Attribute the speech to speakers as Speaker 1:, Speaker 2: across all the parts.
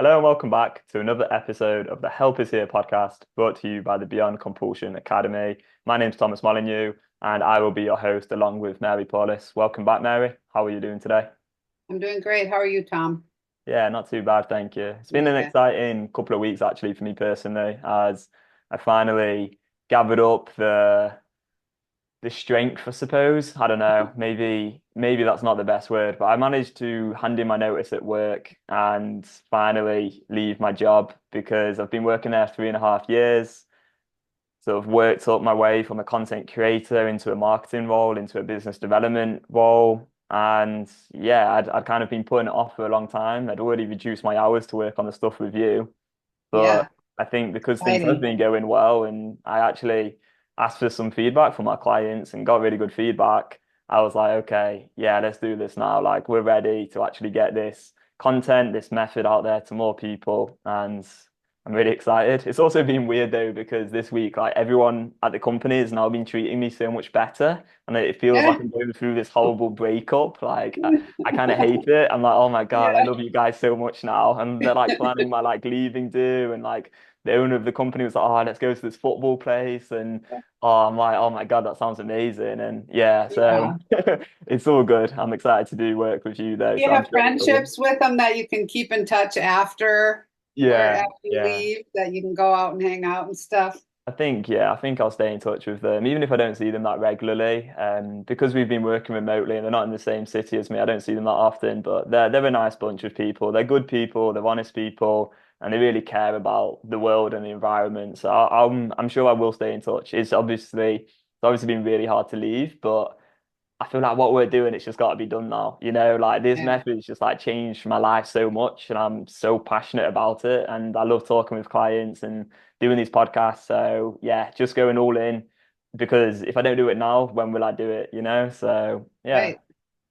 Speaker 1: Hello and welcome back to another episode of the Help Is Here podcast brought to you by the Beyond Compulsion Academy. My name's Thomas Molyneux and I will be your host along with Mary Paulus. Welcome back, Mary. How are you doing today?
Speaker 2: I'm doing great. How are you, Tom?
Speaker 1: Yeah, not too bad, thank you. It's been an
Speaker 2: Yeah.
Speaker 1: exciting couple of weeks actually for me personally, as I finally gathered up the strength, I suppose. I don't know, maybe that's not the best word, but I managed to hand in my notice at work and finally leave my job because I've been working there 3.5 years. Sort of worked up my way from a content creator into a marketing role, into a business development role. And yeah, I'd kind of been putting it off for a long time. I'd already reduced my hours to work on the stuff with you. But
Speaker 2: Yeah.
Speaker 1: I think because things have
Speaker 2: Exciting.
Speaker 1: been going well and I actually asked for some feedback from my clients and got really good feedback, I was like, okay, yeah, let's do this now. Like we're ready to actually get this content, this method out there to more people. And I'm really excited. It's also been weird though, because this week, like everyone at the company has now been treating me so much better. And it feels like
Speaker 2: Yeah.
Speaker 1: I'm going through this horrible breakup. Like I kind of hate it. I'm like, oh my God, I
Speaker 2: Yeah.
Speaker 1: love you guys so much now. And they're like planning my like leaving do and like the owner of the company was like, oh, let's go to this football place. And oh, I'm like, oh my God, that sounds amazing. And yeah, so
Speaker 2: Yeah.
Speaker 1: it's all good. I'm excited to do work with you though.
Speaker 2: Do
Speaker 1: So
Speaker 2: you
Speaker 1: I'm
Speaker 2: have
Speaker 1: sure
Speaker 2: friendships with them that you can keep in touch
Speaker 1: yeah,
Speaker 2: after you
Speaker 1: yeah.
Speaker 2: leave, that you can go out and hang out and stuff?
Speaker 1: I think I'll stay in touch with them, even if I don't see them that regularly. Because we've been working remotely and they're not in the same city as me, I don't see them that often. But they're a nice bunch of people. They're good people, they're honest people, and they really care about the world and the environment. So I'm sure I will stay in touch. It's obviously been really hard to leave, but I feel like what we're doing, it's just got to be done now. Like this
Speaker 2: Yeah.
Speaker 1: method has just like changed my life so much, and I'm so passionate about it. And I love talking with clients and doing these podcasts. So yeah, just going all in because if I don't do it now, when will I do it? So yeah,
Speaker 2: Right.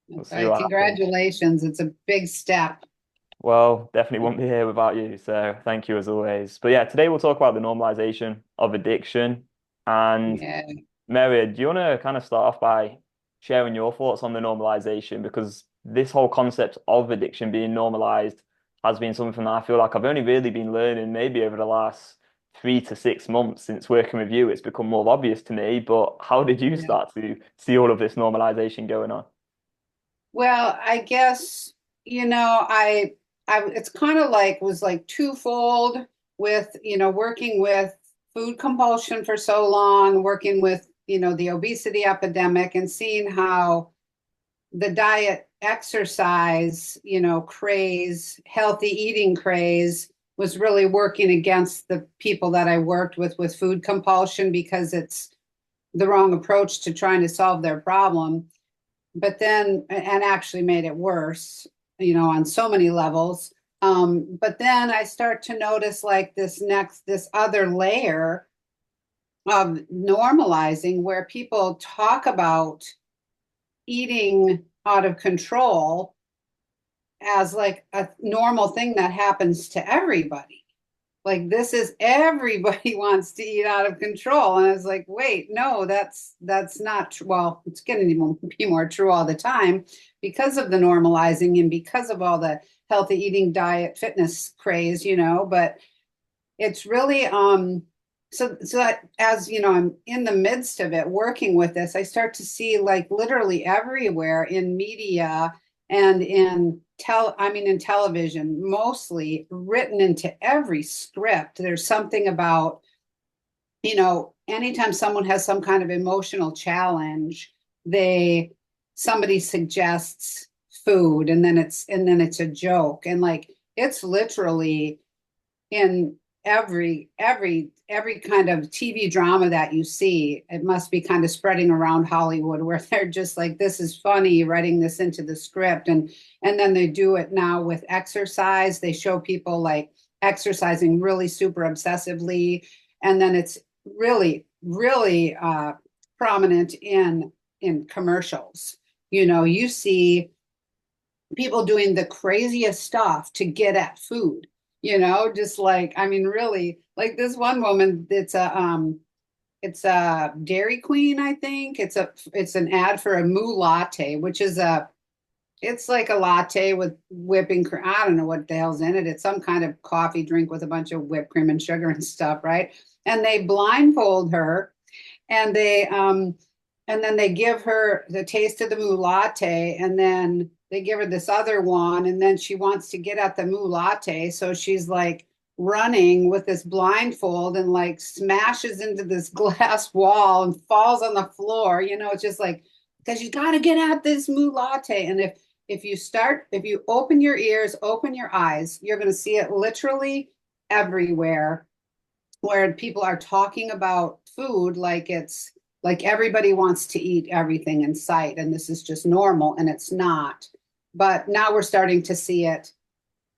Speaker 1: we'll
Speaker 2: That's
Speaker 1: see
Speaker 2: right.
Speaker 1: what happens.
Speaker 2: Congratulations. It's a big step.
Speaker 1: Well, definitely won't be here without you. So thank you as always. But yeah, today we'll talk about the normalization of addiction. And
Speaker 2: Yeah.
Speaker 1: Mary, do you want to kind of start off by sharing your thoughts on the normalization? Because this whole concept of addiction being normalized has been something that I feel like I've only really been learning maybe over the last 3 to 6 months since working with you. It's become more obvious to me. But how did you
Speaker 2: Yeah.
Speaker 1: start to see all of this normalization going on?
Speaker 2: Well, I guess, I it's kind of like was like twofold with, working with food compulsion for so long, working with, the obesity epidemic and seeing how the diet exercise, craze, healthy eating craze was really working against the people that I worked with food compulsion because it's the wrong approach to trying to solve their problem, but then and actually made it worse, on so many levels. But then I start to notice like this other layer of normalizing where people talk about eating out of control as like a normal thing that happens to everybody. Like this is everybody wants to eat out of control. And I was like, wait, no, that's not true. Well, it's going to be more true all the time because of the normalizing and because of all the healthy eating, diet, fitness craze, but it's really so that as I'm in the midst of it working with this, I start to see like literally everywhere in media and in television, mostly written into every script. There's something about, anytime someone has some kind of emotional challenge, they somebody suggests food and then it's a joke. And like it's literally in every kind of TV drama that you see. It must be kind of spreading around Hollywood where they're just like, this is funny, writing this into the script. And then they do it now with exercise. They show people like exercising really super obsessively. And then it's really prominent in commercials. You see people doing the craziest stuff to get at food, just like, I mean, really, like this one woman, it's a Dairy Queen, I think. It's an ad for a moo latte, which is a It's like a latte with whipping cream. I don't know what the hell's in it. It's some kind of coffee drink with a bunch of whipped cream and sugar and stuff, right? And they blindfold her and then they give her the taste of the moo latte and then they give her this other one and then she wants to get at the moo latte, so she's like running with this blindfold and like smashes into this glass wall and falls on the floor. It's just like, because you got to get at this moo latte. And if you open your ears, open your eyes, you're going to see it literally everywhere, where people are talking about food like it's like everybody wants to eat everything in sight and this is just normal, and it's not. But now we're starting to see it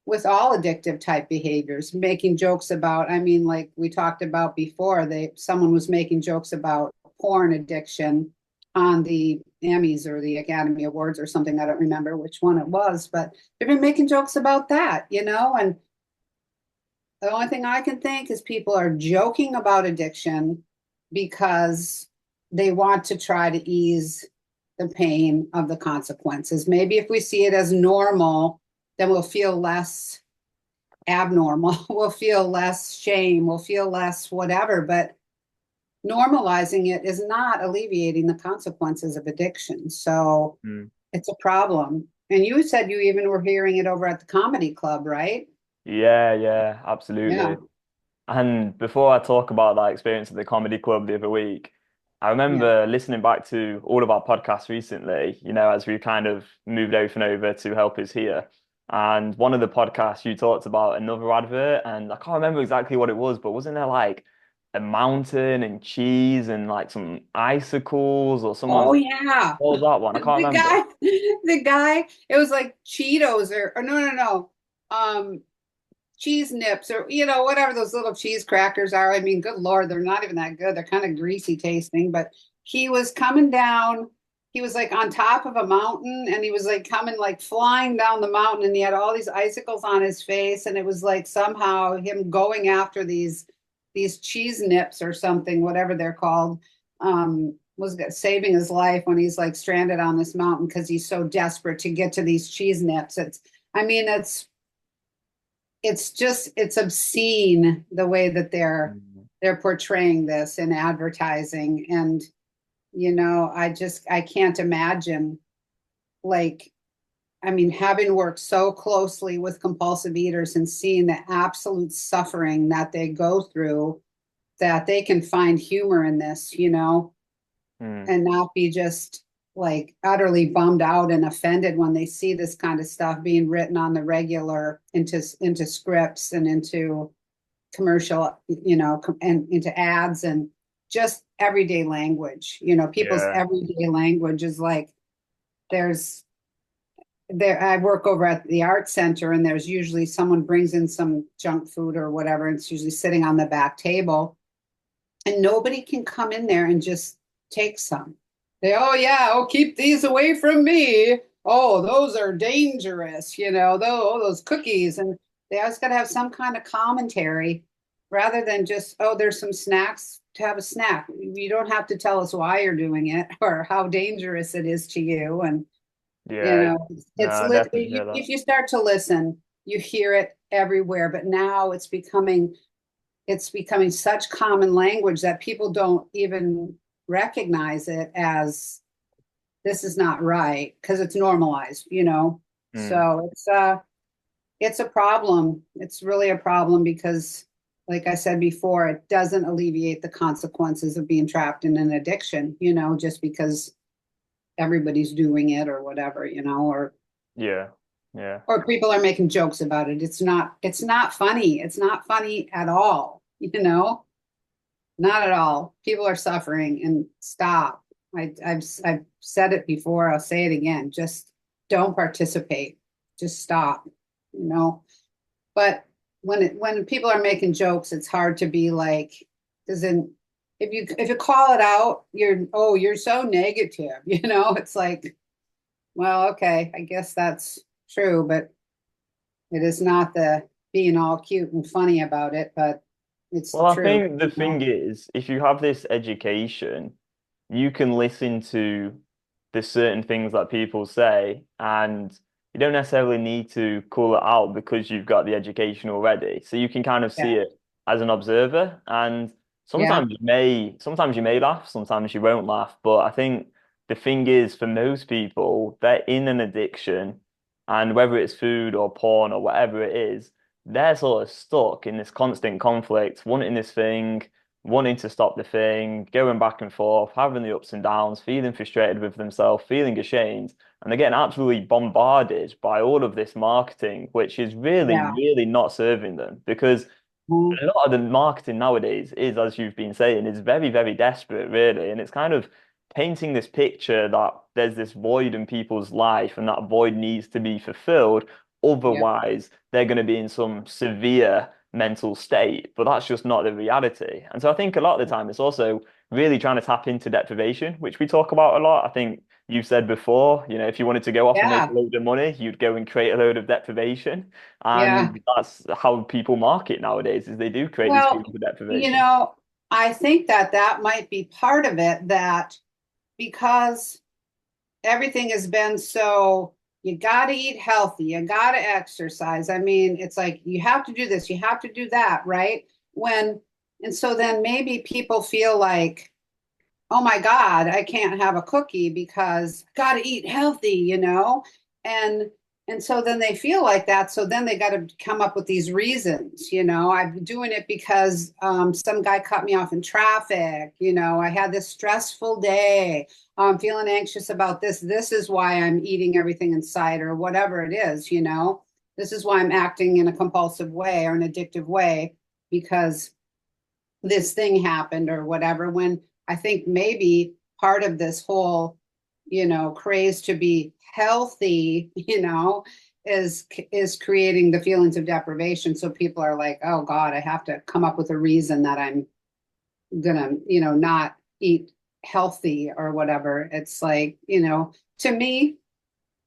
Speaker 2: with all addictive type behaviors, making jokes about, I mean, like we talked about before, someone was making jokes about porn addiction on the Emmys or the Academy Awards or something. I don't remember which one it was, but they've been making jokes about that, and the only thing I can think is people are joking about addiction because they want to try to ease the pain of the consequences. Maybe if we see it as normal, then we'll feel less abnormal. We'll feel less shame. We'll feel less whatever. But normalizing it is not alleviating the consequences of addiction. So
Speaker 1: Mm.
Speaker 2: it's a problem. And you said you even were hearing it over at the comedy club, right?
Speaker 1: Yeah, yeah,
Speaker 2: Yeah.
Speaker 1: absolutely. And before I talk about that experience at the comedy club the other week, I
Speaker 2: Yeah.
Speaker 1: remember listening back to all of our podcasts recently, as we kind of moved everything over to Help Us Here. And one of the podcasts you talked about another advert, and I can't remember exactly what it was, but wasn't there like a mountain and cheese and like some icicles or
Speaker 2: Oh
Speaker 1: someone's,
Speaker 2: yeah.
Speaker 1: what was that one? I can't
Speaker 2: The
Speaker 1: remember.
Speaker 2: guy, the guy, it was like Cheetos or no, no, no. Cheese nips or whatever those little cheese crackers are. I mean, good Lord, they're not even that good. They're kind of greasy tasting, but he was coming down. He was like on top of a mountain and he was like coming like flying down the mountain and he had all these icicles on his face and it was like somehow him going after these cheese nips or something, whatever they're called, was saving his life when he's like stranded on this mountain because he's so desperate to get to these cheese nips. I mean, it's obscene the way that
Speaker 1: Mm.
Speaker 2: they're portraying this in advertising. And I can't imagine, like, I mean, having worked so closely with compulsive eaters and seeing the absolute suffering that they go through, that they can find humor in this,
Speaker 1: Mm.
Speaker 2: and not be just like utterly bummed out and offended when they see this kind of stuff being written on the regular into scripts and into commercial, and into ads and just everyday language. People's
Speaker 1: Yeah.
Speaker 2: everyday language is like there's there I work over at the art center and there's usually someone brings in some junk food or whatever, and it's usually sitting on the back table and nobody can come in there and just take some. Oh yeah, oh keep these away from me. Oh, those are dangerous, those cookies. And they always got to have some kind of commentary rather than just, oh, there's some snacks to have a snack. You don't have to tell us why you're doing it or how dangerous it is to you. And
Speaker 1: Yeah. No,
Speaker 2: it's
Speaker 1: I
Speaker 2: lit.
Speaker 1: definitely hear that.
Speaker 2: If you start to listen, you hear it everywhere. But now it's becoming such common language that people don't even recognize it as this is not right because it's normalized.
Speaker 1: Mm.
Speaker 2: So it's a problem. It's really a problem because, like I said before, it doesn't alleviate the consequences of being trapped in an addiction, just because everybody's doing it or whatever,
Speaker 1: Yeah. Yeah.
Speaker 2: or people are making jokes about it. It's not funny. It's not funny at all. Not at all. People are suffering and stop. I've said it before. I'll say it again. Just don't participate. Just stop. You know. But when people are making jokes, it's hard to be like, doesn't if you call it out, you're so negative. It's like, well, okay, I guess that's true, but it is not the being all cute and funny about it, but it's the
Speaker 1: Well, I
Speaker 2: truth.
Speaker 1: think the thing is, if you have this education, you can listen to there's certain things that people say, and you don't necessarily need to call it out because you've got the education already. So you can kind of see
Speaker 2: Yeah.
Speaker 1: it as an observer, and
Speaker 2: Yeah.
Speaker 1: sometimes you may laugh, sometimes you won't laugh. But I think the thing is, for most people, they're in an addiction, and whether it's food or porn or whatever it is, they're sort of stuck in this constant conflict, wanting this thing, wanting to stop the thing, going back and forth, having the ups and downs, feeling frustrated with themselves, feeling ashamed, and they're getting absolutely bombarded by all of this marketing, which is really,
Speaker 2: Yeah.
Speaker 1: really not serving them because
Speaker 2: Mm.
Speaker 1: a lot of the marketing nowadays is, as you've been saying, is very, very desperate, really. And it's kind of painting this picture that there's this void in people's life and that void needs to be fulfilled.
Speaker 2: Yeah.
Speaker 1: Otherwise, they're going to be in some severe mental state. But that's just not the reality. And so I think a lot of the time it's also really trying to tap into deprivation, which we talk about a lot. I think you've said before, if you wanted to go off and make
Speaker 2: Yeah.
Speaker 1: a load of money, you'd go and create a load of deprivation.
Speaker 2: Yeah.
Speaker 1: And that's how people market nowadays, is they do create these
Speaker 2: Well,
Speaker 1: feelings of deprivation.
Speaker 2: I think that that might be part of it, that because everything has been so, you got to eat healthy, you got to exercise. I mean, it's like you have to do this, you have to do that, right? And so then maybe people feel like, oh my God, I can't have a cookie because I got to eat healthy, And and so then they feel like that. So then they got to come up with these reasons, I'm doing it because some guy cut me off in traffic. I had this stressful day. I'm feeling anxious about this. This is why I'm eating everything in sight or whatever it is. This is why I'm acting in a compulsive way or an addictive way because this thing happened or whatever, when I think maybe part of this whole, craze to be healthy, is creating the feelings of deprivation. So people are like, oh God, I have to come up with a reason that I'm gonna, not eat healthy or whatever. It's like, to me,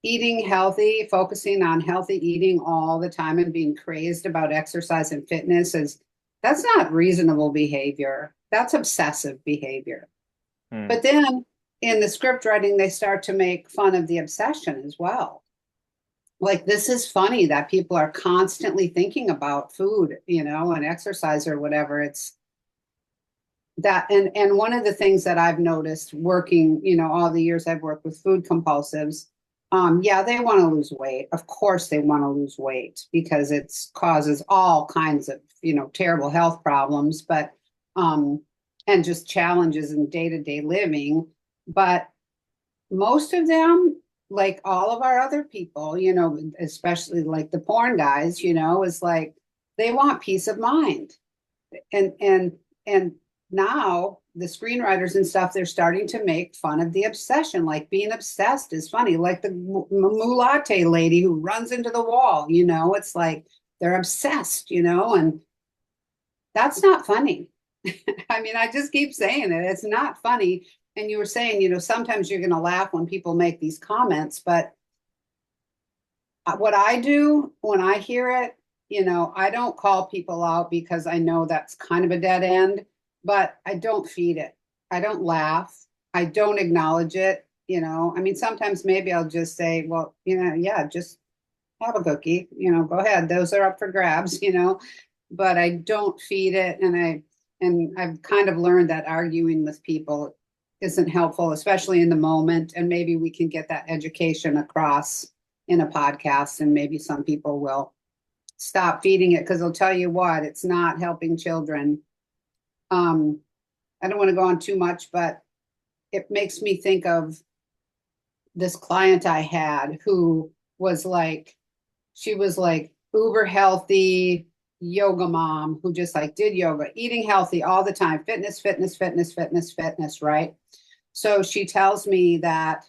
Speaker 2: eating healthy, focusing on healthy eating all the time and being crazed about exercise and fitness that's not reasonable behavior. That's obsessive behavior.
Speaker 1: Hmm.
Speaker 2: But then in the script writing, they start to make fun of the obsession as well. Like, this is funny that people are constantly thinking about food, and exercise or whatever. It's that, and one of the things that I've noticed working, all the years I've worked with food compulsives, yeah, they want to lose weight. Of course, they want to lose weight because it causes all kinds of, terrible health problems, but and just challenges in day-to-day living. But most of them, like all of our other people, especially like the porn guys, is like they want peace of mind. And now the screenwriters and stuff, they're starting to make fun of the obsession. Like, being obsessed is funny, like the mulate lady who runs into the wall. It's like they're obsessed, and that's not funny. I mean, I just keep saying it, it's not funny. And you were saying, sometimes you're going to laugh when people make these comments, but what I do when I hear it, I don't call people out because I know that's kind of a dead end, but I don't feed it. I don't laugh. I don't acknowledge it. I mean, sometimes maybe I'll just say, well, yeah, just have a cookie, go ahead. Those are up for grabs, but I don't feed it. And I've kind of learned that arguing with people isn't helpful, especially in the moment. And maybe we can get that education across in a podcast, and maybe some people will stop feeding it, because they'll tell you what, it's not helping children. Um, I don't want to go on too much, but it makes me think of this client I had who was like, she was like uber healthy yoga mom who just like did yoga, eating healthy all the time, fitness, fitness, fitness, fitness, fitness, right? So she tells me that,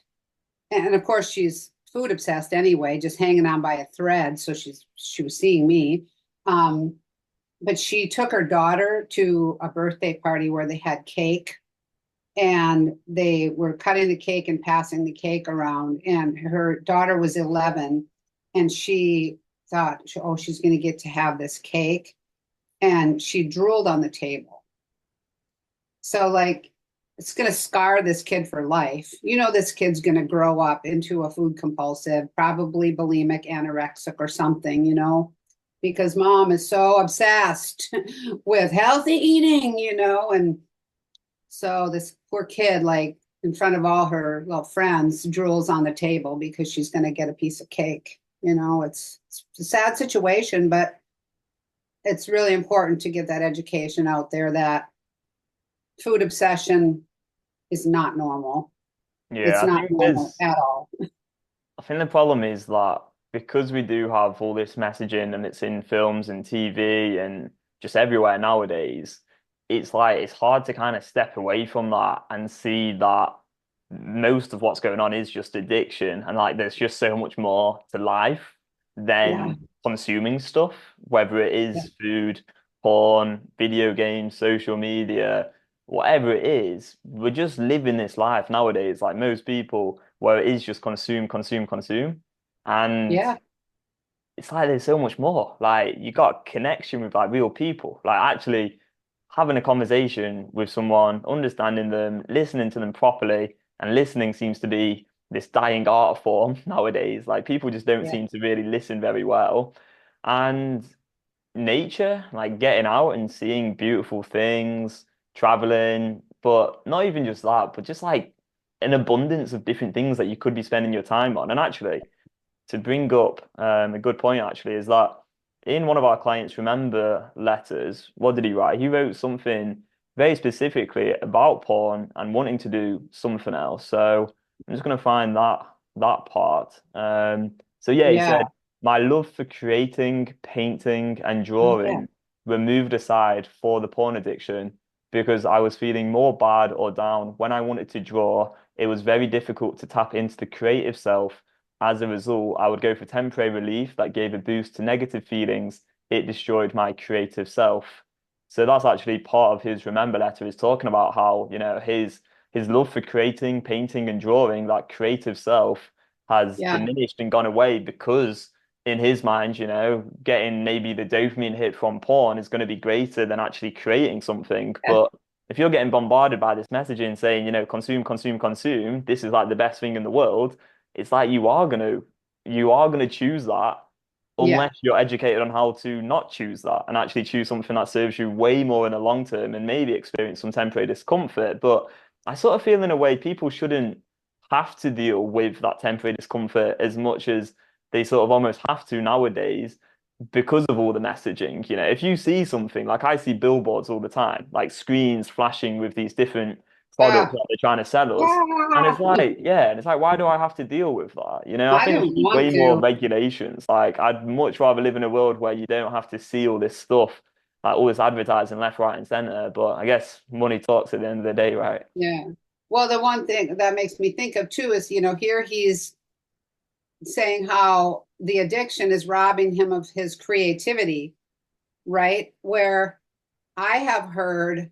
Speaker 2: and of course she's food obsessed anyway, just hanging on by a thread. So she was seeing me. But she took her daughter to a birthday party where they had cake, and they were cutting the cake and passing the cake around. And her daughter was 11, and she thought, oh, she's going to get to have this cake. And she drooled on the table. So, like, it's going to scar this kid for life. You know, this kid's going to grow up into a food compulsive, probably bulimic, anorexic, or something, you know, because mom is so obsessed with healthy eating, you know. And so this poor kid, like in front of all her little friends, drools on the table because she's going to get a piece of cake. You know, it's a sad situation, but it's really important to get that education out there that food obsession is not normal. It's
Speaker 1: Yeah,
Speaker 2: not normal at all.
Speaker 1: I think the problem is that because we do have all this messaging and it's in films and TV and just everywhere nowadays, it's like it's hard to kind of step away from that and see that most of what's going on is just addiction and like there's just so much more to life
Speaker 2: Yeah,
Speaker 1: than consuming stuff, whether it
Speaker 2: yeah,
Speaker 1: is food, porn, video games, social media, whatever it is. We're just living this life nowadays, like most people, where it is just consume, consume, consume. And
Speaker 2: yeah,
Speaker 1: it's like there's so much more. Like you got connection with like real people, like actually having a conversation with someone, understanding them, listening to them properly, and listening seems to be this dying art form nowadays. Like people just don't
Speaker 2: yeah,
Speaker 1: seem to really listen very well. And nature, like getting out and seeing beautiful things, traveling, but not even just that, but just like an abundance of different things that you could be spending your time on. And actually, to bring up a good point actually is that in one of our clients' remember letters, what did he write? He wrote something very specifically about porn and wanting to do something else. So I'm just going to find that part. So yeah, he
Speaker 2: yeah.
Speaker 1: said, my love for creating, painting, and
Speaker 2: Oh, yeah,
Speaker 1: drawing were moved aside for the porn addiction because I was feeling more bad or down when I wanted to draw. It was very difficult to tap into the creative self. As a result, I would go for temporary relief that gave a boost to negative feelings. It destroyed my creative self. So that's actually part of his remember letter is talking about how, his love for creating, painting, and drawing, that creative self has
Speaker 2: yeah,
Speaker 1: diminished and gone away because in his mind, getting maybe the dopamine hit from porn is going to be greater than actually creating something.
Speaker 2: yeah,
Speaker 1: But if you're getting bombarded by this messaging saying, consume, consume, consume, this is like the best thing in the world, it's like you are gonna choose that
Speaker 2: yeah,
Speaker 1: unless you're educated on how to not choose that and actually choose something that serves you way more in the long term and maybe experience some temporary discomfort. But I sort of feel in a way people shouldn't have to deal with that temporary discomfort as much as they sort of almost have to nowadays because of all the messaging. If you see something like I see billboards all the time, like screens flashing with these different products
Speaker 2: yeah.
Speaker 1: that they're trying to sell us. And it's
Speaker 2: Ah,
Speaker 1: like, yeah, and it's like, why do I have to deal with that? I
Speaker 2: I
Speaker 1: think we
Speaker 2: don't
Speaker 1: need
Speaker 2: want
Speaker 1: way more
Speaker 2: to.
Speaker 1: regulations. Like, I'd much rather live in a world where you don't have to see all this stuff, like all this advertising left, right, and center. But I guess money talks at the end of the day, right?
Speaker 2: Yeah. Well, the one thing that makes me think of too is, here he's saying how the addiction is robbing him of his creativity, right? Where I have heard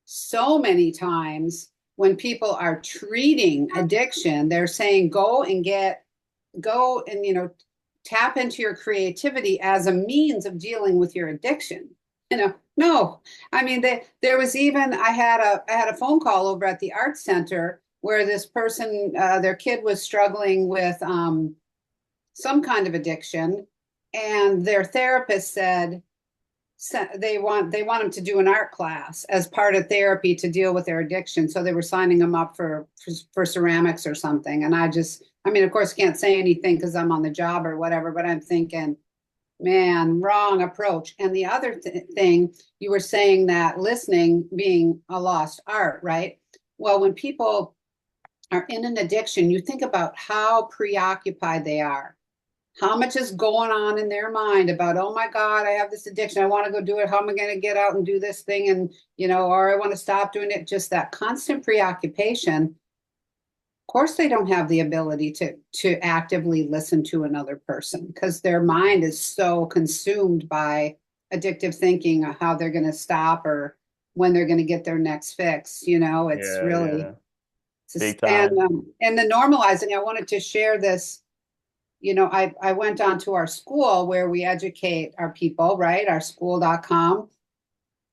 Speaker 2: so many times when people are treating addiction, they're saying go and, tap into your creativity as a means of dealing with your addiction. No, I mean, there was even I had a phone call over at the art center where this person, their kid was struggling with some kind of addiction, and their therapist said they want them to do an art class as part of therapy to deal with their addiction. So they were signing them up for ceramics or something. And I mean, of course, can't say anything because I'm on the job or whatever. But I'm thinking, man, wrong approach. And the other thing you were saying that listening being a lost art, right? Well, when people are in an addiction, you think about how preoccupied they are, how much is going on in their mind about, oh my God, I have this addiction, I want to go do it, how am I going to get out and do this thing, and or I want to stop doing it. Just that constant preoccupation. Of course they don't have the ability to actively listen to another person because their mind is so consumed by addictive thinking of how they're going to stop or when they're going to get their next fix. It's
Speaker 1: Yeah,
Speaker 2: really
Speaker 1: yeah. Big
Speaker 2: and
Speaker 1: time.
Speaker 2: and the normalizing. I wanted to share this. I went on to our school where we educate our people, right? Our school.com.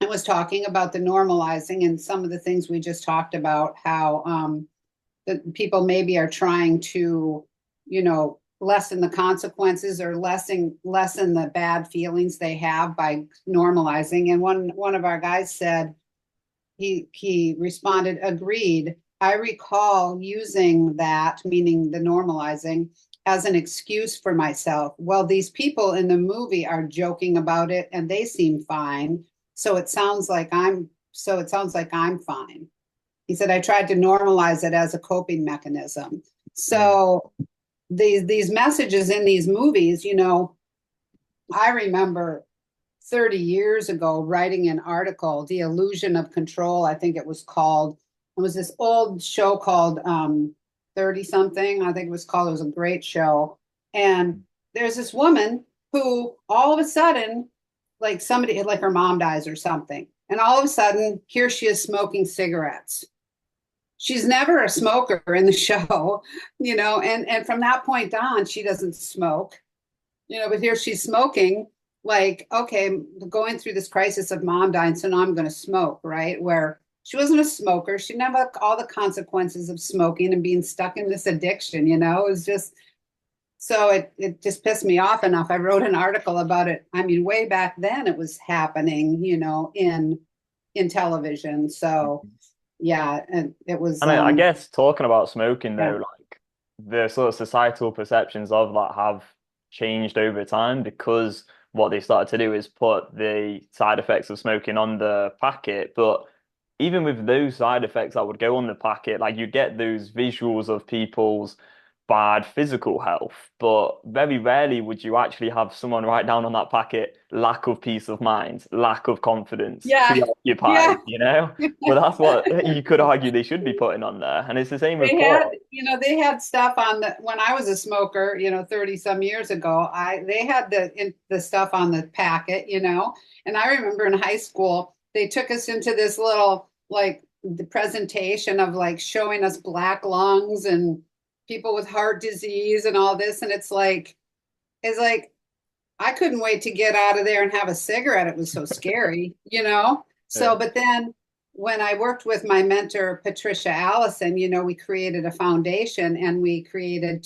Speaker 2: and was talking about the normalizing and some of the things we just talked about, how that people maybe are trying to, lessen the consequences or lessen the bad feelings they have by normalizing. And one of our guys said, he responded, agreed. I recall using that, meaning the normalizing, as an excuse for myself. Well, these people in the movie are joking about it and they seem fine. So it sounds like I'm fine. He said, I tried to normalize it as a coping mechanism.
Speaker 1: Mm.
Speaker 2: So these messages in these movies, I remember 30 years ago writing an article, The Illusion of Control, I think it was called. It was this old show called 30 something, I think it was called. It was a great show. And there's this woman who all of a sudden, like somebody, like her mom dies or something. And all of a sudden, here she is smoking cigarettes. She's never a smoker in the show, and from that point on, she doesn't smoke, but here she's smoking, like, okay, going through this crisis of mom dying, so now I'm going to smoke, right? Where she wasn't a smoker. She didn't have all the consequences of smoking and being stuck in this addiction, it was just, so it just pissed me off enough. I wrote an article about it. I mean, way back then it was happening, in television. So yeah, and it was
Speaker 1: And I guess talking about smoking
Speaker 2: yeah.
Speaker 1: though, like the sort of societal perceptions of that have changed over time because what they started to do is put the side effects of smoking on the packet. But even with those side effects that would go on the packet, like you get those visuals of people's bad physical health, but very rarely would you actually have someone write down on that packet lack of peace of mind, lack of confidence,
Speaker 2: Yeah.
Speaker 1: preoccupied,
Speaker 2: Yeah.
Speaker 1: Well, that's what you could argue they should be putting on there. And it's the same with
Speaker 2: They had,
Speaker 1: porn.
Speaker 2: they had stuff on the, when I was a smoker, 30 some years ago, they had the stuff on the packet, and I remember in high school, they took us into this little, like, the presentation of like showing us black lungs and people with heart disease and all this. And it's like, I couldn't wait to get out of there and have a cigarette. It was so scary. So,
Speaker 1: Yeah.
Speaker 2: but then when I worked with my mentor, Patricia Allison, we created a foundation and we created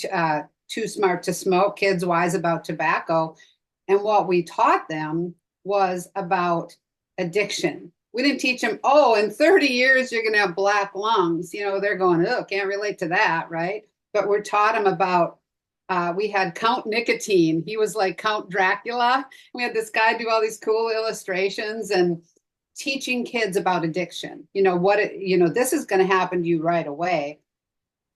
Speaker 2: Too Smart to Smoke, Kids Wise About Tobacco. And what we taught them was about addiction. We didn't teach them, oh, in 30 years, you're going to have black lungs. They're going, oh, can't relate to that, right? But we're taught them about we had Count Nicotine. He was like Count Dracula. We had this guy do all these cool illustrations and teaching kids about addiction. This is going to happen to you right away.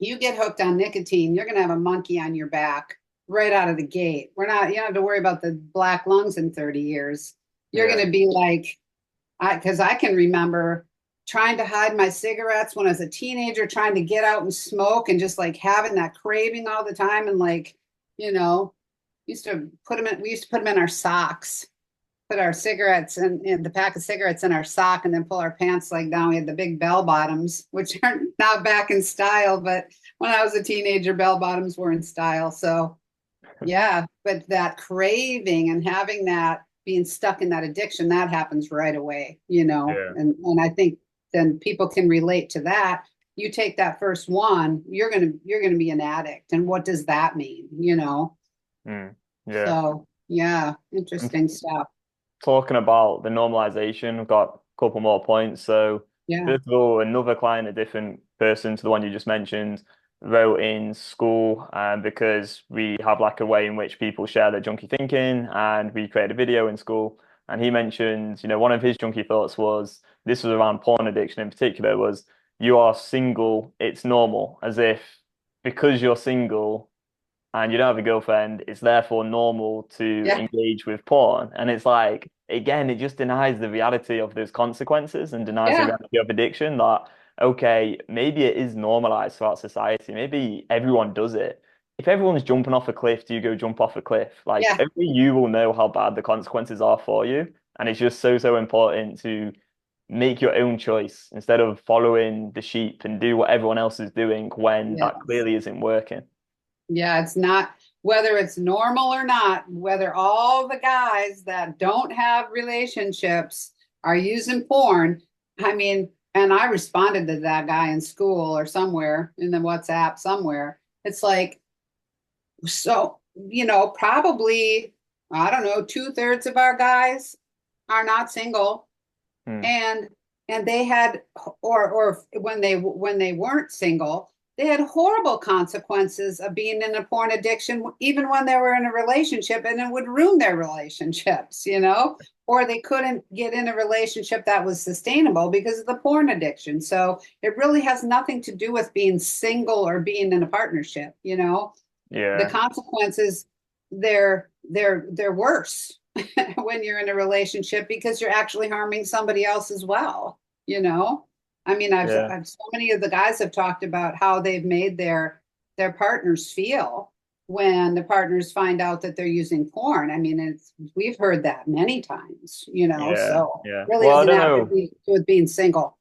Speaker 2: You get hooked on nicotine, you're going to have a monkey on your back right out of the gate. You don't have to worry about the black lungs in 30 years. You're
Speaker 1: Yeah.
Speaker 2: going to be like, because I can remember trying to hide my cigarettes when I was a teenager, trying to get out and smoke and just like having that craving all the time. And like, we used to put them in our socks, put our cigarettes in the pack of cigarettes in our sock and then pull our pants leg down. We had the big bell bottoms, which are not back in style, but when I was a teenager, bell bottoms were in style. So yeah, but that craving and having that, being stuck in that addiction, that happens right away,
Speaker 1: Yeah.
Speaker 2: and I think then people can relate to that. You take that first one, you're gonna be an addict. And what does that mean?
Speaker 1: Mm. Yeah.
Speaker 2: So yeah,
Speaker 1: And
Speaker 2: interesting stuff.
Speaker 1: talking about the normalization, I've got a couple more points. So,
Speaker 2: Yeah.
Speaker 1: first of all, another client, a different person to the one you just mentioned, wrote in school because we have like a way in which people share their junky thinking, and we created a video in school. And he mentioned, one of his junky thoughts was this was around porn addiction in particular, was you are single, it's normal, as if because you're single and you don't have a girlfriend, it's therefore normal to
Speaker 2: Yeah.
Speaker 1: engage with porn. And it's like, again, it just denies the reality of those consequences and denies the
Speaker 2: Yeah.
Speaker 1: reality of addiction that, okay, maybe it is normalized throughout society. Maybe everyone does it. If everyone's jumping off a cliff, do you go jump off a cliff? Like,
Speaker 2: Yeah.
Speaker 1: only you will know how bad the consequences are for you. And it's just so, so important to make your own choice instead of following the sheep and do what everyone else is doing when
Speaker 2: Yeah.
Speaker 1: that clearly isn't working.
Speaker 2: Yeah, it's not, whether it's normal or not, whether all the guys that don't have relationships are using porn. I mean, and I responded to that guy in school or somewhere in the WhatsApp somewhere. It's like, so, probably, I don't know, 2/3 of our guys are not single,
Speaker 1: Hmm.
Speaker 2: and they had, or when they weren't single, they had horrible consequences of being in a porn addiction, even when they were in a relationship, and it would ruin their relationships, or they couldn't get in a relationship that was sustainable because of the porn addiction. So it really has nothing to do with being single or being in a partnership. The
Speaker 1: Yeah.
Speaker 2: consequences, they're worse when you're in a relationship because you're actually harming somebody else as well. I mean,
Speaker 1: Yeah.
Speaker 2: I've so many of the guys have talked about how they've made their partners feel when the partners find out that they're using porn. I mean, we've heard that many times,
Speaker 1: Yeah.
Speaker 2: so
Speaker 1: Yeah.
Speaker 2: really
Speaker 1: Well,
Speaker 2: doesn't have to be with being single.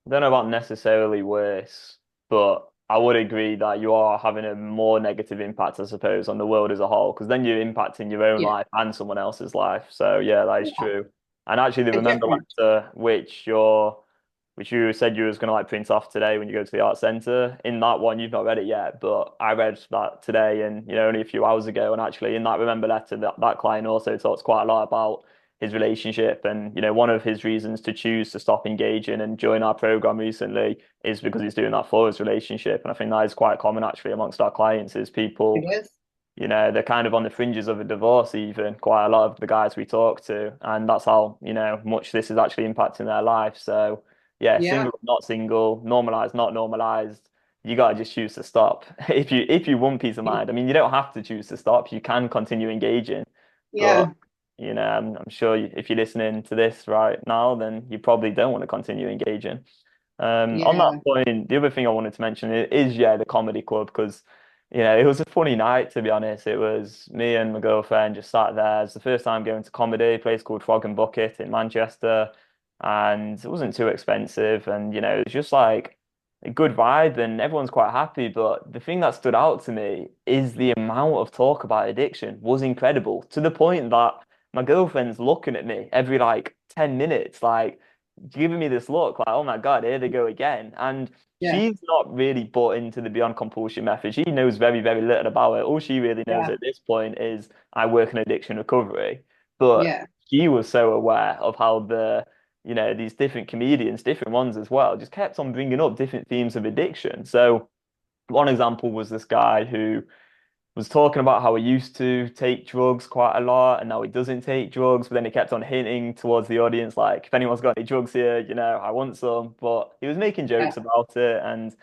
Speaker 1: I don't know about necessarily worse, but I would agree that you are having a more negative impact, I suppose, on the world as a whole, because then you're impacting your own
Speaker 2: Yeah,
Speaker 1: life and someone else's life. So yeah, that is
Speaker 2: yeah,
Speaker 1: true. And actually, the
Speaker 2: and
Speaker 1: remember
Speaker 2: different.
Speaker 1: letter, which you said you was going to like print off today when you go to the art center. In that one, you've not read it yet, but I read that today and only a few hours ago. And actually, in that remember letter, that client also talks quite a lot about his relationship. And one of his reasons to choose to stop engaging and join our program recently is because he's doing that for his relationship. And I think that is quite common actually amongst our clients is
Speaker 2: It
Speaker 1: people,
Speaker 2: is.
Speaker 1: they're kind of on the fringes of a divorce, even quite a lot of the guys we talk to. And that's how, much this is actually impacting their life. So yeah,
Speaker 2: Yeah,
Speaker 1: single, not single, normalized, not normalized. You gotta just choose to stop. If you want peace of mind, I mean, you don't have to choose to stop. You can continue engaging, but
Speaker 2: yeah,
Speaker 1: I'm sure if you're listening to this right now, then you probably don't want to continue engaging. On that
Speaker 2: yeah.
Speaker 1: point, the other thing I wanted to mention is yeah, the comedy club because it was a funny night to be honest. It was me and my girlfriend just sat there. It's the first time going to comedy, a place called Frog and Bucket in Manchester, and it wasn't too expensive, and it was just like a good vibe, and everyone's quite happy. But the thing that stood out to me is the amount of talk about addiction was incredible to the point that my girlfriend's looking at me every like 10 minutes, like giving me this look like, oh my God, here they go again. And
Speaker 2: Yeah,
Speaker 1: she's not really bought into the beyond compulsion method. She knows very, very little about it. All she really knows
Speaker 2: yeah,
Speaker 1: at this point is I work in addiction recovery. But
Speaker 2: yeah,
Speaker 1: she was so aware of how these different comedians, different ones as well, just kept on bringing up different themes of addiction. So one example was this guy who was talking about how he used to take drugs quite a lot and now he doesn't take drugs, but then he kept on hinting towards the audience, like, if anyone's got any drugs here, I want some. But he was making
Speaker 2: yeah.
Speaker 1: jokes about it. And,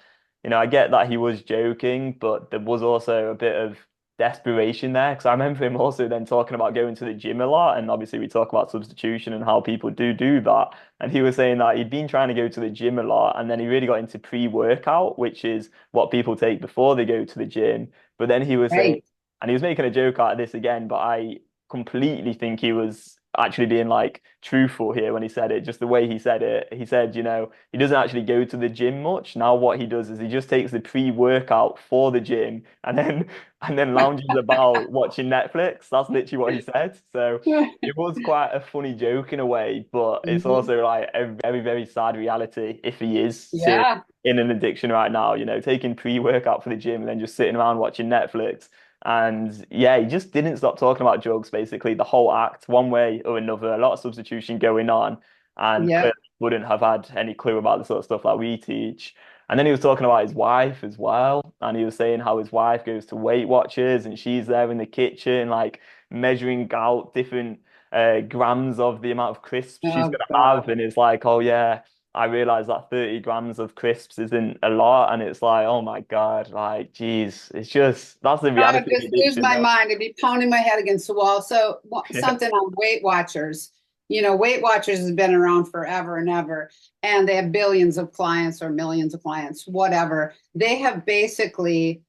Speaker 1: I get that he was joking, but there was also a bit of desperation there. Because I remember him also then talking about going to the gym a lot. And obviously, we talk about substitution and how people do that. And he was saying that he'd been trying to go to the gym a lot. And then he really got into pre-workout, which is what people take before they go to the gym. But then he was saying,
Speaker 2: Right.
Speaker 1: and he was making a joke out of this again, but I completely think he was actually being like truthful here when he said it, just the way he said it. He said, he doesn't actually go to the gym much. Now what he does is he just takes the pre-workout for the gym and then lounges about watching Netflix. That's literally what he said. So it was quite a funny joke in a way, but it's
Speaker 2: Mhm.
Speaker 1: also like a very, very sad reality if he is serious
Speaker 2: Yeah,
Speaker 1: in an addiction right now, taking pre-workout for the gym and then just sitting around watching Netflix. And yeah, he just didn't stop talking about drugs basically the whole act, one way or another, a lot of substitution going on, and
Speaker 2: yeah.
Speaker 1: clearly wouldn't have had any clue about the sort of stuff that we teach. And then he was talking about his wife as well, and he was saying how his wife goes to Weight Watchers and she's there in the kitchen, like measuring out different grams of the amount of crisps she's
Speaker 2: Oh
Speaker 1: gonna have,
Speaker 2: God.
Speaker 1: and it's like, oh yeah, I realized that 30 grams of crisps isn't a lot. And it's like, oh my God, like, geez, it's just, that's the
Speaker 2: I would
Speaker 1: reality of
Speaker 2: just lose
Speaker 1: addiction,
Speaker 2: my
Speaker 1: though.
Speaker 2: mind. I'd be pounding my head against the wall. So
Speaker 1: Yeah.
Speaker 2: something on Weight Watchers. Weight Watchers has been around forever and ever, and they have billions of clients or millions of clients, whatever. They have basically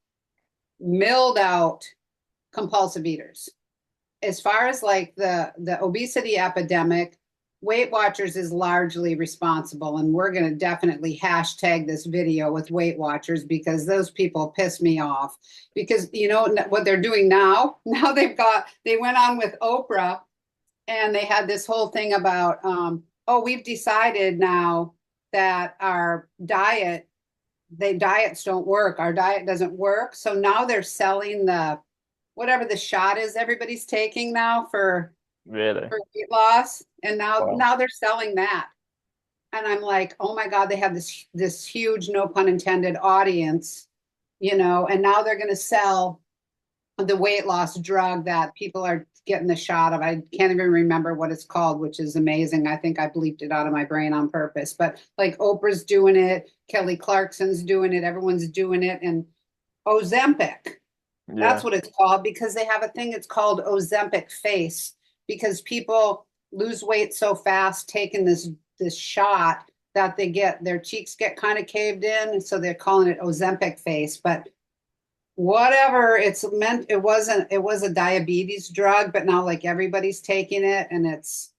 Speaker 2: milled out compulsive eaters. As far as like the obesity epidemic, Weight Watchers is largely responsible, and we're going to definitely hashtag this video with Weight Watchers because those people piss me off. Because you know what they're doing now? Now they went on with Oprah and they had this whole thing about oh, we've decided now that diets don't work. Our diet doesn't work. So now they're selling whatever the shot is everybody's taking now
Speaker 1: Really?
Speaker 2: for weight loss. And
Speaker 1: Wow.
Speaker 2: now they're selling that. And I'm like, oh my God, they have this huge, no pun intended, audience, and now they're going to sell the weight loss drug that people are getting the shot of. I can't even remember what it's called, which is amazing. I think I bleeped it out of my brain on purpose. But like Oprah's doing it, Kelly Clarkson's doing it, everyone's doing it, and Ozempic. That's
Speaker 1: Yeah.
Speaker 2: what it's called because they have a thing. It's called Ozempic face because people lose weight so fast taking this shot that their cheeks get kind of caved in, so they're calling it Ozempic face. But whatever it's meant, it was a diabetes drug, but now like everybody's taking it, and it's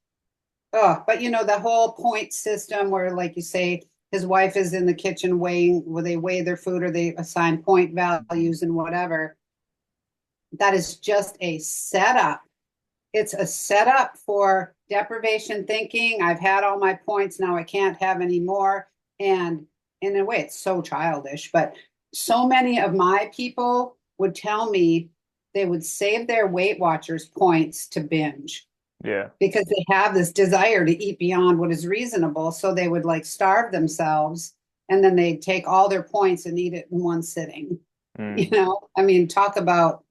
Speaker 2: but the whole point system where, like you say, his wife is in the kitchen weighing, where they weigh their food or they assign point values and whatever. That is just a setup. It's a setup for deprivation thinking. I've had all my points, now I can't have any more. And in a way, it's so childish, but so many of my people would tell me they would save their Weight Watchers points to binge
Speaker 1: Yeah.
Speaker 2: because they have this desire to eat beyond what is reasonable. So they would like starve themselves and then they'd take all their points and eat it in one sitting.
Speaker 1: Mm.
Speaker 2: I mean, talk about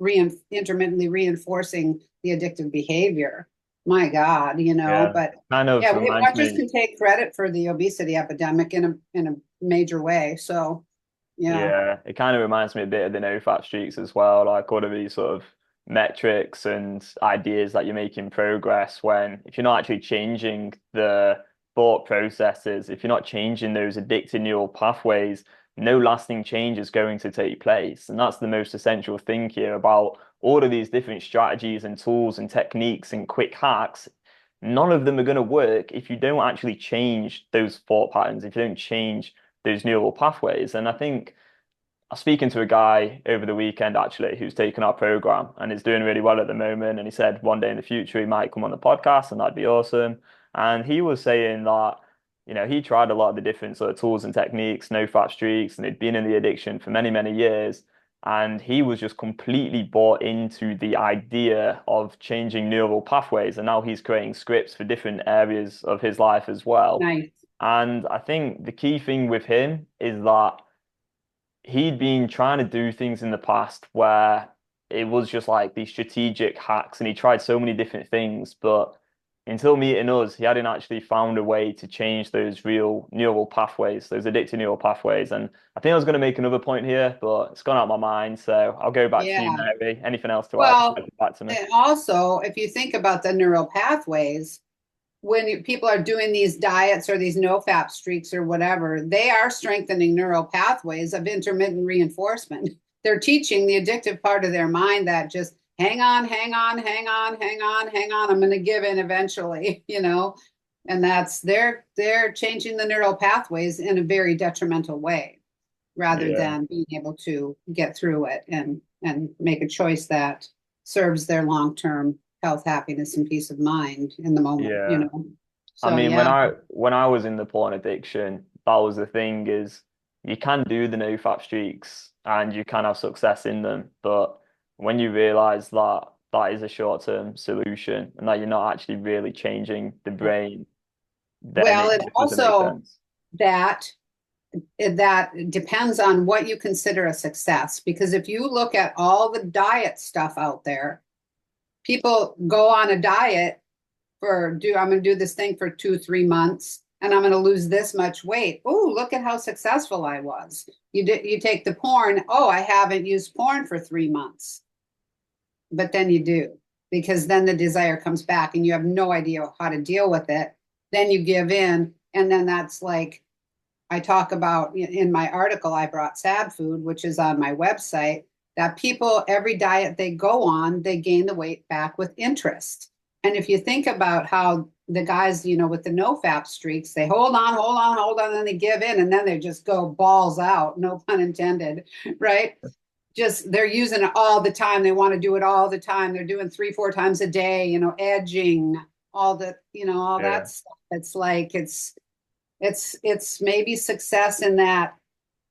Speaker 2: intermittently reinforcing the addictive behavior. My God,
Speaker 1: Yeah.
Speaker 2: but
Speaker 1: Kind of
Speaker 2: yeah, Weight
Speaker 1: reminds
Speaker 2: Watchers
Speaker 1: me.
Speaker 2: can take credit for the obesity epidemic in a major way. So yeah,
Speaker 1: Yeah, it kind of reminds me a bit of the no fat streaks as well, like all of these sort of metrics and ideas that you're making progress when if you're not actually changing the thought processes, if you're not changing those addictive neural pathways, no lasting change is going to take place. And that's the most essential thing here about all of these different strategies and tools and techniques and quick hacks. None of them are going to work if you don't actually change those thought patterns, if you don't change those neural pathways. And I think I was speaking to a guy over the weekend actually who's taken our program and is doing really well at the moment. And he said one day in the future he might come on the podcast and that'd be awesome. And he was saying that, he tried a lot of the different sort of tools and techniques, no fat streaks, and he'd been in the addiction for many, many years. And he was just completely bought into the idea of changing neural pathways. And now he's creating scripts for different areas of his life as well.
Speaker 2: nice.
Speaker 1: And I think the key thing with him is that he'd been trying to do things in the past where it was just like these strategic hacks and he tried so many different things, but until meeting us, he hadn't actually found a way to change those real neural pathways, those addictive neural pathways. And I think I was going to make another point here, but it's gone out of my mind. So I'll go back to you,
Speaker 2: Yeah.
Speaker 1: Mary. Anything else to add?
Speaker 2: Well,
Speaker 1: Back to me.
Speaker 2: and also, if you think about the neural pathways, when people are doing these diets or these no fap streaks or whatever, they are strengthening neural pathways of intermittent reinforcement. They're teaching the addictive part of their mind that just hang on, hang on, hang on, hang on, hang on. I'm going to give in eventually, and they're changing the neural pathways in a very detrimental way rather
Speaker 1: Yeah.
Speaker 2: than being able to get through it and make a choice that serves their long-term health, happiness, and peace of mind in the moment.
Speaker 1: Yeah. I
Speaker 2: So
Speaker 1: mean, when
Speaker 2: yeah,
Speaker 1: I was in the porn addiction, that was the thing is you can do the no fap streaks and you can have success in them, but when you realize that that is a short-term solution and that you're not actually really changing the brain, then
Speaker 2: well,
Speaker 1: it
Speaker 2: it
Speaker 1: just doesn't make
Speaker 2: also
Speaker 1: sense.
Speaker 2: that that depends on what you consider a success. Because if you look at all the diet stuff out there, people go on a diet I'm going to do this thing for 2, 3 months and I'm going to lose this much weight. Oh, look at how successful I was. You take the porn. Oh, I haven't used porn for 3 months, but then you do because then the desire comes back and you have no idea how to deal with it. Then you give in. And then that's like I talk about in my article, I brought sad food, which is on my website, that people, every diet they go on, they gain the weight back with interest. And if you think about how the guys, with the no fap streaks, they hold on, hold on, hold on, and then they give in, and then they just go balls out, no pun intended, right? Just they're using it all the time. They want to do it all the time. They're doing 3, 4 times a day, edging, all the, all
Speaker 1: Yeah.
Speaker 2: that stuff. It's like it's maybe success in that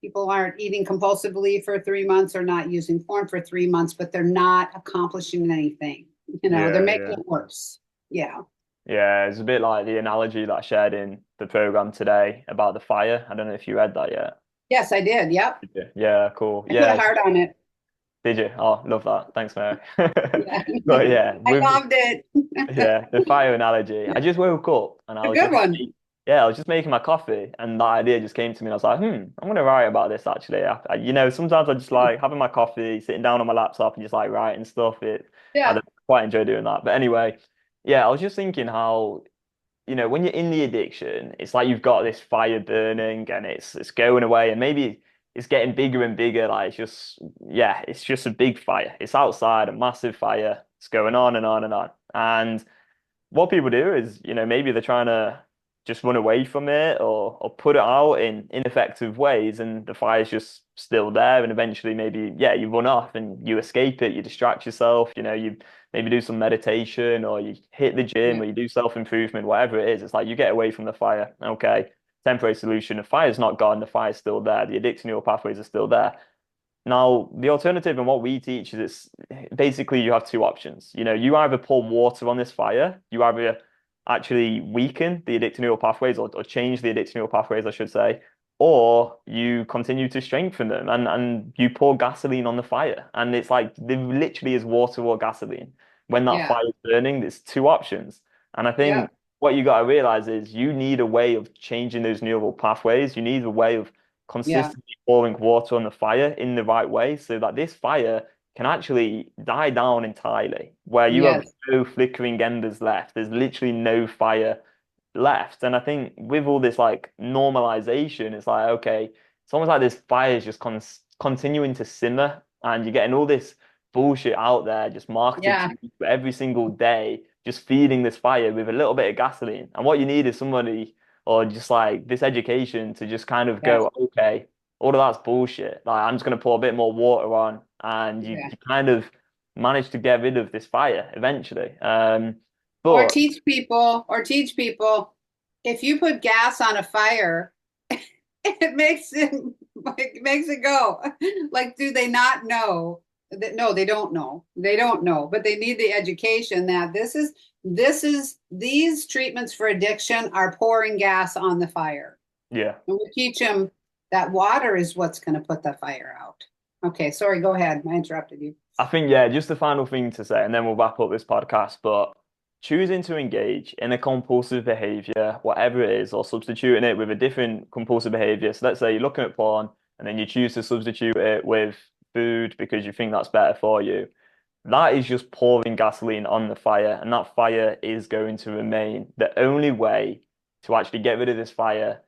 Speaker 2: people aren't eating compulsively for 3 months or not using porn for 3 months, but they're not accomplishing anything. They're
Speaker 1: Yeah,
Speaker 2: making
Speaker 1: yeah.
Speaker 2: it worse. Yeah.
Speaker 1: Yeah, it's a bit like the analogy that I shared in the program today about the fire. I don't know if you read that yet.
Speaker 2: Yes, I did. Yep.
Speaker 1: Did you? Yeah, cool.
Speaker 2: I put a
Speaker 1: Yeah,
Speaker 2: heart on it.
Speaker 1: did you? Oh, love that. Thanks, Mary.
Speaker 2: Yeah.
Speaker 1: But yeah,
Speaker 2: I
Speaker 1: with
Speaker 2: loved it.
Speaker 1: yeah, the fire analogy. I just woke up and
Speaker 2: A good one.
Speaker 1: I was just making my coffee, and that idea just came to me. And I was like, I'm gonna write about this actually. Sometimes I just like having my coffee, sitting down on my laptop, and just like writing stuff. I
Speaker 2: Yeah.
Speaker 1: don't quite enjoy doing that. But anyway, yeah, I was just thinking how when you're in the addiction, it's like you've got this fire burning and it's going away, and maybe it's getting bigger and bigger. Like it's just a big fire. It's outside, a massive fire. It's going on and on and on. And what people do is, maybe they're trying to just run away from it or put it out in ineffective ways, and the fire's just still there. And eventually, maybe, yeah, you run off and you escape it, you distract yourself, you maybe do some meditation or you hit the gym
Speaker 2: Yeah.
Speaker 1: or you do self-improvement, whatever it is. It's like you get away from the fire. Okay, temporary solution. The fire's not gone, the fire's still there, the addiction neural pathways are still there. Now, the alternative and what we teach is it's basically you have two options. You either pour water on this fire, you either actually weaken the addictive neural pathways or change the addictive neural pathways, I should say, or you continue to strengthen them and you pour gasoline on the fire. And it's like there literally is water or gasoline. When that
Speaker 2: Yeah.
Speaker 1: fire is burning, there's two options. And I
Speaker 2: Yeah.
Speaker 1: think what you got to realize is you need a way of changing those neural pathways. You need a way of
Speaker 2: Yeah.
Speaker 1: consistently pouring water on the fire in the right way so that this fire can actually die down entirely, where you have
Speaker 2: Yes.
Speaker 1: no flickering embers left. There's literally no fire left. And I think with all this like normalization, it's like, okay, it's almost like this fire is just continuing to simmer and you're getting all this bullshit out there just marketed
Speaker 2: Yeah.
Speaker 1: to you every single day, just feeding this fire with a little bit of gasoline. And what you need is somebody or just like this education to just kind of
Speaker 2: Yes.
Speaker 1: go, okay, all of that's bullshit. Like I'm just gonna pour a bit more water on, and
Speaker 2: Yeah.
Speaker 1: you kind of manage to get rid of this fire eventually.
Speaker 2: Or
Speaker 1: But
Speaker 2: teach people, if you put gas on a fire, it makes it go. Like, do they not know that? No, they don't know. They don't know, but they need the education that these treatments for addiction are pouring gas on the fire.
Speaker 1: yeah,
Speaker 2: And we teach them that water is what's going to put the fire out. Okay, sorry, go ahead. I interrupted you.
Speaker 1: I think yeah, just the final thing to say, and then we'll wrap up this podcast. But choosing to engage in a compulsive behavior, whatever it is, or substituting it with a different compulsive behavior. So let's say you're looking at porn and then you choose to substitute it with food because you think that's better for you. That is just pouring gasoline on the fire, and that fire is going to remain. The only way to actually get rid of this fire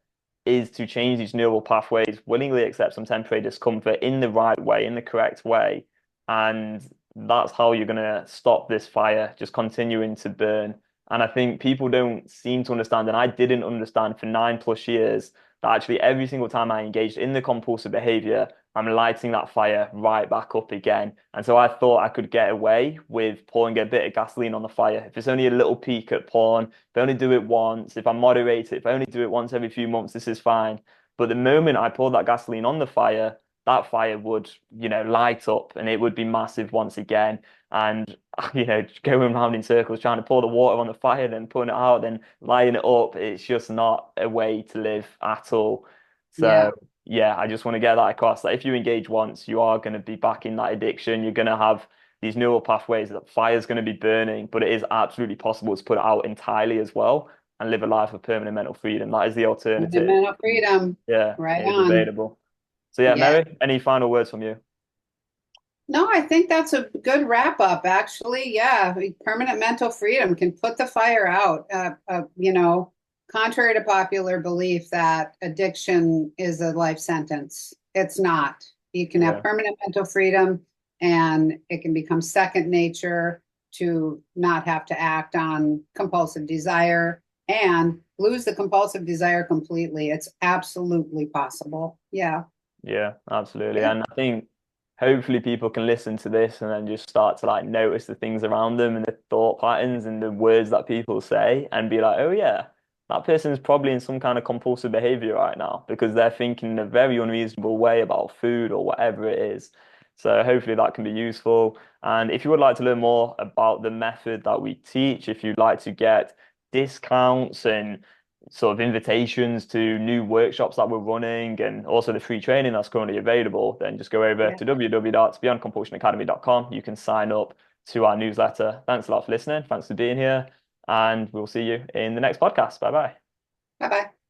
Speaker 1: is to change these neural pathways, willingly accept some temporary discomfort in the right way, in the correct way. And that's how you're going to stop this fire just continuing to burn. And I think people don't seem to understand, and I didn't understand for 9+ years, that actually every single time I engaged in the compulsive behavior, I'm lighting that fire right back up again. And so I thought I could get away with pouring a bit of gasoline on the fire. If it's only a little peak at porn, if I only do it once, if I moderate it, if I only do it once every few months, this is fine. But the moment I pour that gasoline on the fire, that fire would, light up and it would be massive once again. And, going around in circles trying to pour the water on the fire, then putting it out, then lighting it up, it's just not a way to live at all. So,
Speaker 2: Yeah.
Speaker 1: yeah, I just want to get that across. That if you engage once, you are going to be back in that addiction. You're going to have these neural pathways that fire's going to be burning, but it is absolutely possible to put it out entirely as well and live a life of permanent mental freedom. That is the alternative.
Speaker 2: Fundamental freedom.
Speaker 1: Yeah,
Speaker 2: Right
Speaker 1: it is
Speaker 2: on.
Speaker 1: available. So yeah,
Speaker 2: Yeah.
Speaker 1: Mary, any final words from you?
Speaker 2: No, I think that's a good wrap up, actually. Yeah, permanent mental freedom can put the fire out. Contrary to popular belief that addiction is a life sentence, it's not. You can have
Speaker 1: Yeah,
Speaker 2: permanent mental freedom, and it can become second nature to not have to act on compulsive desire and lose the compulsive desire completely. It's absolutely possible. Yeah.
Speaker 1: yeah, absolutely.
Speaker 2: Yeah.
Speaker 1: And I think hopefully people can listen to this and then just start to like notice the things around them and the thought patterns and the words that people say and be like, oh yeah, that person is probably in some kind of compulsive behavior right now because they're thinking in a very unreasonable way about food or whatever it is. So hopefully that can be useful. And if you would like to learn more about the method that we teach, if you'd like to get discounts and sort of invitations to new workshops that we're running and also the free training that's currently available, then just go over
Speaker 2: Yeah.
Speaker 1: to www.beyondcompulsionacademy.com. You can sign up to our newsletter. Thanks a lot for listening. Thanks for being here. And we'll see you in the next podcast. Bye bye.
Speaker 2: Bye bye.